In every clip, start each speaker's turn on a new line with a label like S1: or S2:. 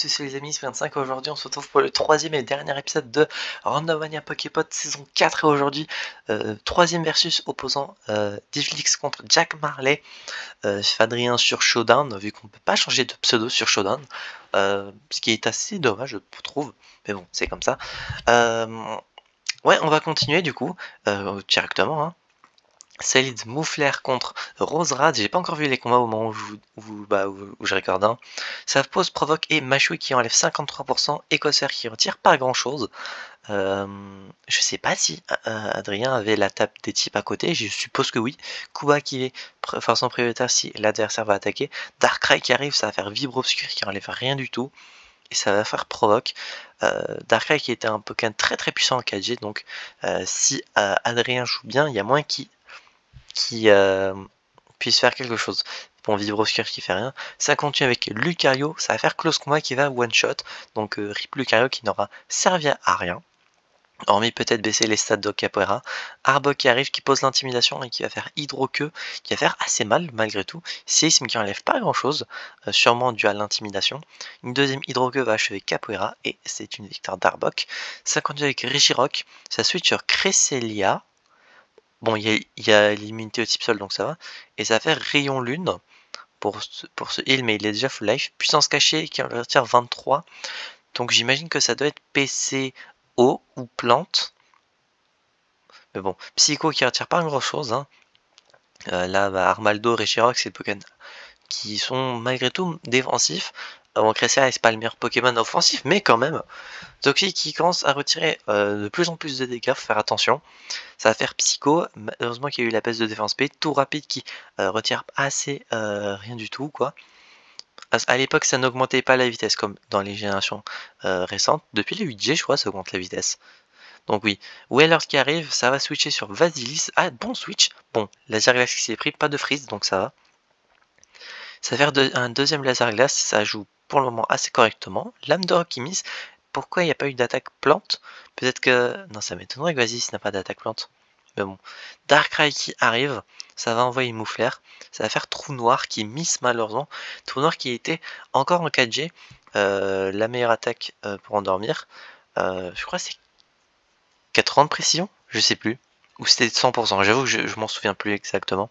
S1: de soucis les amis, c'est 25. Aujourd'hui on se retrouve pour le troisième et dernier épisode de Randomania Poképod saison 4 et aujourd'hui troisième versus opposant Difflix contre Jack Marley, Fadrien sur Showdown vu qu'on peut pas changer de pseudo sur Showdown, ce qui est assez dommage je trouve, mais bon c'est comme ça. Ouais, on va continuer du coup directement hein. Salid Mouflair contre Roserad, j'ai pas encore vu les combats au moment où je recorde. Hein. Ça pose provoque et Machoui qui enlève 53%, Écosseur qui retire pas grand chose. Je sais pas si Adrien avait la table des types à côté, je suppose que oui. Kuba qui est façon prioritaire si l'adversaire va attaquer. Darkrai qui arrive, ça va faire Vibre Obscur qui enlève rien du tout. Et ça va faire provoque. Darkrai qui était un Pokémon très très puissant en 4G, donc si Adrien joue bien, il y a moins qui puisse faire quelque chose. Bon, Vivre Obscur qui fait rien. Ça continue avec Lucario, ça va faire close combat qui va one shot. Donc Rip Lucario qui n'aura servi à rien. Hormis peut-être baisser les stats de Capoeira. Arbok qui arrive, qui pose l'intimidation et qui va faire Hydro-Queue, qui va faire assez mal malgré tout. Séisme qui enlève pas grand chose, sûrement dû à l'intimidation. Une deuxième Hydro-Queue va achever Capoeira et c'est une victoire d'Arbok. Ça continue avec Regirock, ça switch sur Cresselia. Bon, il y a l'immunité au type sol, donc ça va. Et ça va faire Rayon Lune pour ce heal, mais il est déjà full life. Puissance cachée qui en retire 23. Donc j'imagine que ça doit être PC, eau ou plante. Mais bon, Psycho qui retire pas grand chose. Hein. Là, Armaldo, Regirock, c'est le Pokémon qui sont malgré tout défensifs. Bon, Cresselia, c'est pas le meilleur Pokémon offensif, mais quand même. Toxic qui commence à retirer de plus en plus de dégâts, faut faire attention. Ça va faire Psycho, heureusement qu'il y a eu la baisse de défense P, tout rapide qui retire assez rien du tout quoi. À l'époque ça n'augmentait pas la vitesse comme dans les générations récentes, depuis les 8G je crois ça augmente la vitesse. Donc oui, Wailord qui arrive, ça va switcher sur Vasilis, ah bon switch, bon laser glace qui s'est pris, pas de freeze donc ça va. Ça va faire un deuxième laser glace, ça joue pour le moment assez correctement. Lame de rock qui mise, pourquoi il n'y a pas eu d'attaque plante? Peut-être que... Non ça m'étonnerait que Vasilis n'a pas d'attaque plante. Mais bon, Darkrai qui arrive, ça va envoyer Mouflair, ça va faire Trou Noir qui miss malheureusement, Trou Noir qui était encore en 4G, la meilleure attaque pour endormir, je crois que c'est 80 de précision, je sais plus, ou c'était 100%, j'avoue que je m'en souviens plus exactement.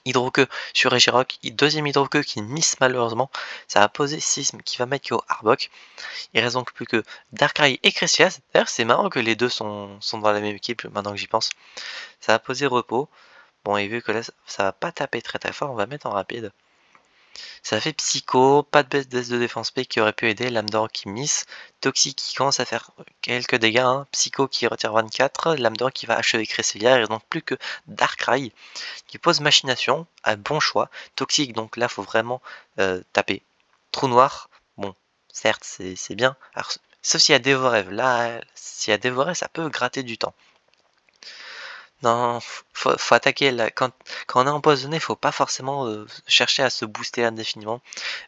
S1: Hydro-Queue sur Regirock, deuxième Hydro-Queue qui miss malheureusement, ça va poser Sisme qui va mettre KO Arbok. Il reste donc plus que Darkrai et Cresselia. D'ailleurs c'est marrant que les deux sont dans la même équipe maintenant que j'y pense. Ça va poser repos. Bon et vu que là ça va pas taper très très fort, on va mettre en rapide. Ça fait Psycho, pas de baisse de défense P qui aurait pu aider, Lame d'or qui miss, Toxic qui commence à faire quelques dégâts, hein. Psycho qui retire 24, Lame d'or qui va achever Cresselia, il reste donc plus que Darkrai qui pose Machination, un bon choix, Toxic donc là faut vraiment taper. Trou Noir, bon certes c'est bien, alors, sauf s'il y a Dévorève, là s'il y a Dévorève ça peut gratter du temps. Non, faut attaquer là. Quand on est empoisonné, faut pas forcément chercher à se booster indéfiniment.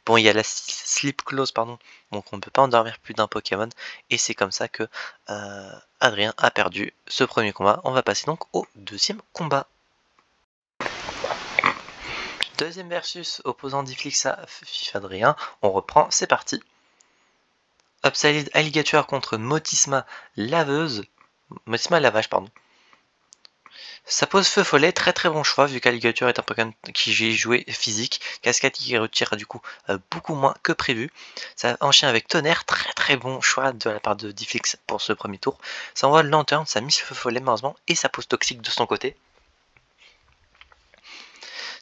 S1: Bon, il y a la sleep clause, pardon, donc on ne peut pas endormir plus d'un Pokémon. Et c'est comme ça que Adrien a perdu ce premier combat. On va passer donc au deuxième combat. Deuxième versus opposant Difflix à Adrien. On reprend, c'est parti. Upsiled Alligator contre Motisma Laveuse. Motisma Lavage, pardon. Ça pose Feu Follet, très très bon choix vu qu'Alligator est un Pokémon qui j'ai joué physique, Cascade qui retire du coup beaucoup moins que prévu. Ça enchaîne avec Tonnerre, très très bon choix de la part de Difflix pour ce premier tour. Ça envoie Lanterne, ça mise Feu Follet malheureusement et ça pose Toxique de son côté.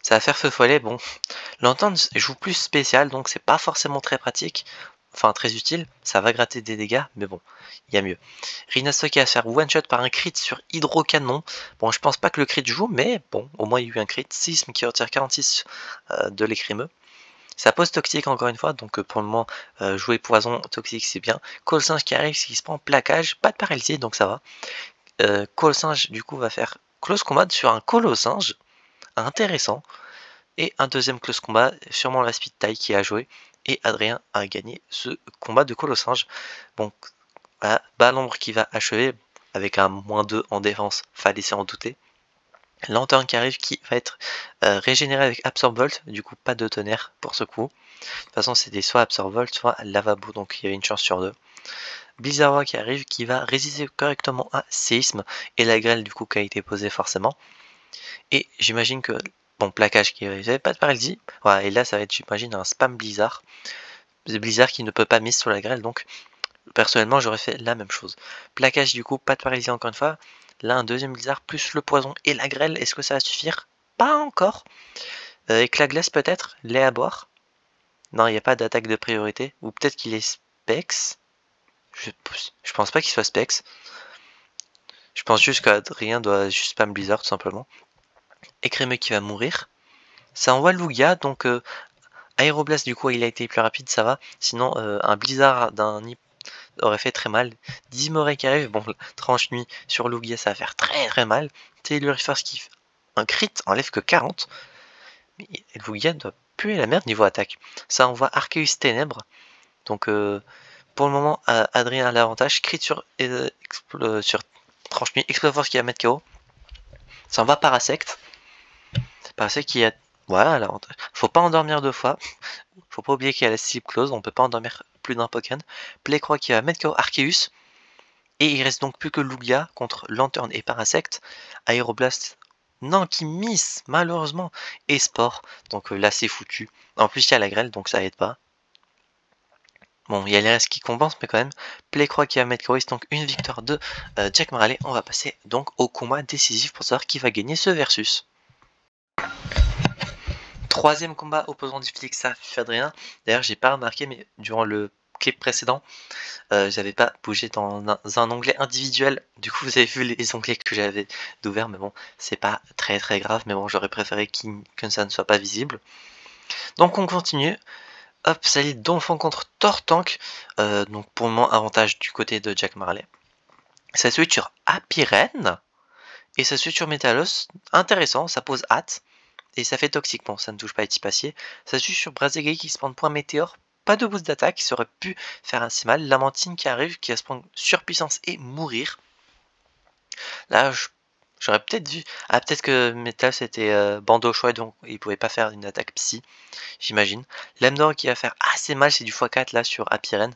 S1: Ça va faire Feu Follet, bon, Lanterne joue plus spécial donc c'est pas forcément très pratique. Enfin très utile, ça va gratter des dégâts, mais bon, il y a mieux. Rhinastock qui va se faire one shot par un crit sur Hydrocanon. Bon, je pense pas que le crit joue, mais bon, au moins il y a eu un crit. Sisme qui retire 46 de l'écrimeux. Ça pose Toxique encore une fois, donc pour le moment, jouer Poison, Toxique c'est bien. Colsinge qui arrive, qui se prend plaquage, pas de paralysie, donc ça va. Colsinge du coup va faire close combat sur un Colossinge, intéressant. Et un deuxième close combat, sûrement la speed tie qui a joué. Et Adrien a gagné ce combat de Colossinge. Bon, voilà, Balambre qui va achever avec un -2 en défense, fallait s'en douter. Lanterne qui arrive qui va être régénérée avec Absorbolt, du coup pas de tonnerre pour ce coup. De toute façon c'était soit Absorbolt, soit Lavabo, donc il y avait une chance sur deux. Blizzard qui arrive qui va résister correctement à Séisme et la grêle du coup qui a été posée forcément. Et j'imagine que, bon, plaquage qui avait pas de paralysie, voilà, et là ça va être j'imagine un spam Blizzard. Blizzard qui ne peut pas mise sur la grêle, donc personnellement j'aurais fait la même chose. Plaquage du coup, pas de paralysie encore une fois. Là un deuxième Blizzard plus le poison et la grêle, est-ce que ça va suffire? Pas encore. Éclat glace peut-être, lait à boire. Non, il n'y a pas d'attaque de priorité. Ou peut-être qu'il est Specs. Je pense pas qu'il soit Specs. Je pense juste qu'Adrien doit juste spam Blizzard tout simplement. Écrémeux qui va mourir. Ça envoie Lugia, donc Aéroblast du coup il a été plus rapide, ça va. Sinon un Blizzard d'un Nip aurait fait très mal. Dimoré qui arrive, bon tranche nuit sur Lugia ça va faire très très mal. Telluriphers qui fait un crit enlève que 40. Mais Lugia doit puer la merde niveau attaque. Ça envoie Arceus Ténèbres. Donc pour le moment Adrien a l'avantage. Crit sur tranche nuit, Exploforce qui va mettre KO. Ça envoie Parasect. Parasect qui a... Voilà l'avantage. Faut pas endormir deux fois. Faut pas oublier qu'il y a la sleep close, on peut pas endormir plus d'un Pokémon. Playcroix qui va mettre KO Arceus. Et il reste donc plus que Lugia contre Lanterne et Parasect. Aéroblast, non, qui miss, malheureusement. Et Sport, donc là c'est foutu. En plus il y a la grêle, donc ça aide pas. Bon, il y a les restes qui compensent, mais quand même. Playcroix qui va mettre KO, donc une victoire de Jack Marley. On va passer donc au combat décisif pour savoir qui va gagner ce versus. Troisième combat opposant du Flixa Adrien. D'ailleurs, j'ai pas remarqué, mais durant le clip précédent, j'avais pas bougé dans un onglet individuel. Du coup, vous avez vu les onglets que j'avais d'ouvert, mais bon, c'est pas très très grave. Mais bon, j'aurais préféré que ça ne soit pas visible. Donc, on continue. Hop, Salid Donphan contre Tortank. Donc, pour le moment, avantage du côté de Jack Marley. Ça switch sur Apiren. Et ça switch sur Metalos. Intéressant, ça pose hâte. Et ça fait toxique, bon ça ne touche pas Etipacier. Ça suit sur Brazegay qui se prend point météore, pas de boost d'attaque, ça aurait pu faire assez mal. Lamentine qui arrive, qui va se prendre surpuissance et mourir. Là j'aurais peut-être vu, ah peut-être que Metal c'était bandeau au choix donc il pouvait pas faire une attaque psy, j'imagine. Lamnor qui va faire assez mal, c'est du x4 là sur Apiren.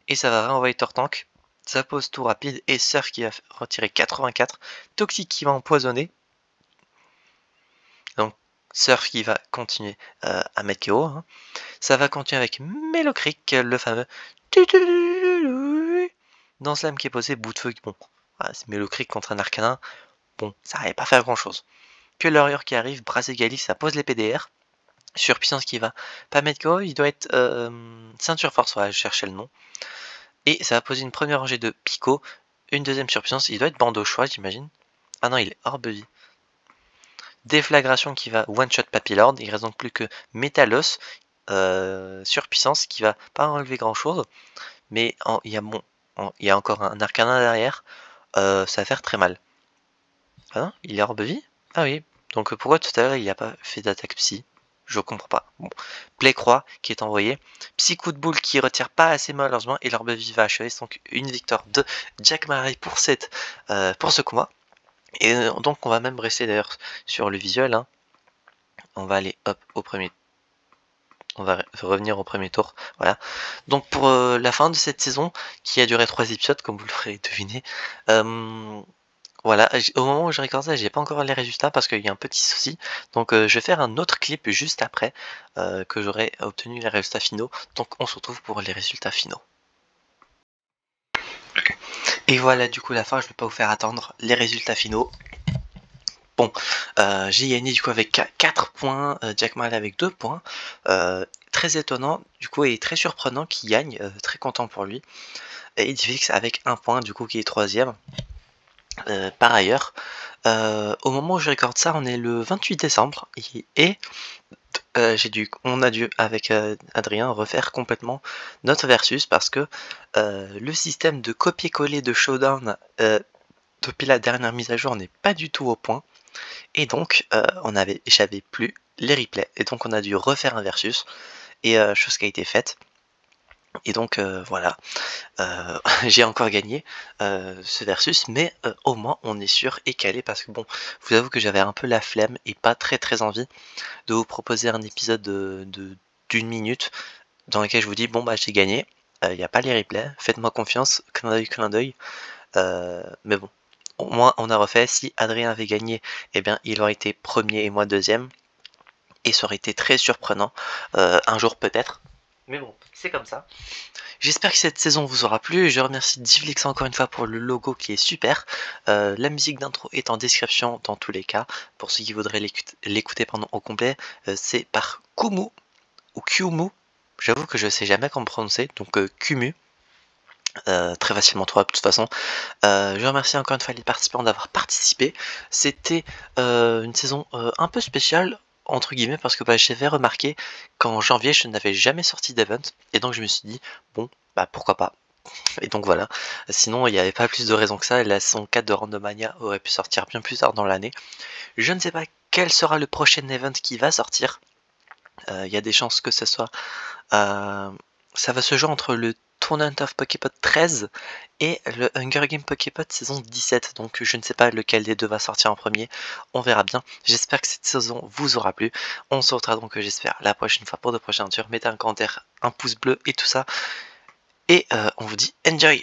S1: Et ça va renvoyer Tortank. Ça pose tout rapide et Surf qui va retirer 84. Toxique qui va empoisonner. Donc Surf qui va continuer à mettre KO. Hein. Ça va continuer avec Melocric, le fameux dans Slam qui est posé, bout de feu. Bon, voilà, c'est Melocric contre un Arcanin. Bon, ça n'allait pas faire grand chose. Que l'Horreur qui arrive, Brazegali, ça pose les PDR. Surpuissance qui va pas mettre KO, il doit être Ceinture Force, voilà, je cherchais le nom. Et ça va poser une première rangée de Pico, une deuxième surpuissance, il doit être Bandeau au choix, j'imagine. Ah non, il est hors vie. Déflagration qui va one-shot Papillard, il reste donc plus que Metalos, surpuissance qui va pas enlever grand chose, mais il y a encore un Arcanin derrière, ça va faire très mal. Ah non, il est hors de vie? Ah oui, donc pourquoi tout à l'heure il n'y a pas fait d'attaque psy? Je comprends pas. Bon. Playcroix qui est envoyé, Psy coup de boule qui retire pas assez malheureusement, et l'orbe vie va achever, donc une victoire de Jack Marley pour ce combat. Et donc on va même rester d'ailleurs sur le visuel, hein. On va aller hop au premier. On va revenir au premier tour, voilà. Donc pour la fin de cette saison, qui a duré 3 épisodes, comme vous l'aurez deviné, voilà, au moment où je regarde ça, j'ai pas encore les résultats parce qu'il y a un petit souci. Donc je vais faire un autre clip juste après que j'aurai obtenu les résultats finaux. Donc on se retrouve pour les résultats finaux. Et voilà, du coup, la fin, je vais pas vous faire attendre les résultats finaux. Bon, j'ai gagné du coup avec 4 points, Jack Marley avec 2 points. Très étonnant du coup et très surprenant qu'il gagne, très content pour lui. Et Edifix avec 1 point du coup qui est 3ème. Par ailleurs, au moment où je recorde ça, on est le 28 décembre et on a dû avec Adrien refaire complètement notre versus parce que le système de copier-coller de Showdown depuis la dernière mise à jour n'est pas du tout au point. Et donc, j'avais plus les replays. Et donc, on a dû refaire un versus. Et chose qui a été faite. Et donc voilà, j'ai encore gagné ce versus, mais au moins on est sûr et calé parce que bon, je vous avoue que j'avais un peu la flemme et pas très envie de vous proposer un épisode d'1 minute dans lequel je vous dis: «Bon bah j'ai gagné, il y a pas les replays, faites-moi confiance, clin d'œil». Mais bon, au moins on a refait. Si Adrien avait gagné, eh bien il aurait été premier et moi deuxième et ça aurait été très surprenant, un jour peut-être. Mais bon, c'est comme ça. J'espère que cette saison vous aura plu. Je remercie Divlix encore une fois pour le logo qui est super. La musique d'intro est en description dans tous les cas. Pour ceux qui voudraient l'écouter pendant au complet, c'est par Kumu ou Kumu. J'avoue que je sais jamais comment prononcer, donc Kumu. Très facilement trouvable de toute façon. Je remercie encore une fois les participants d'avoir participé. C'était une saison un peu spéciale, entre guillemets, parce que bah, j'avais remarqué qu'en janvier, je n'avais jamais sorti d'event. Et donc, je me suis dit, bon, bah pourquoi pas. Et donc voilà. Sinon, il n'y avait pas plus de raison que ça. La saison 4 de Randomania aurait pu sortir bien plus tard dans l'année. Je ne sais pas quel sera le prochain event qui va sortir. Il y a des chances que ce soit. Ça va se jouer entre le Tournament of Poképod 13 et le Hunger Game Poképod saison 17. Donc je ne sais pas lequel des deux va sortir en premier. On verra bien. J'espère que cette saison vous aura plu. On se retrouvera donc, j'espère, la prochaine fois pour de prochaines aventures. Mettez un commentaire, un pouce bleu et tout ça. Et on vous dit enjoy!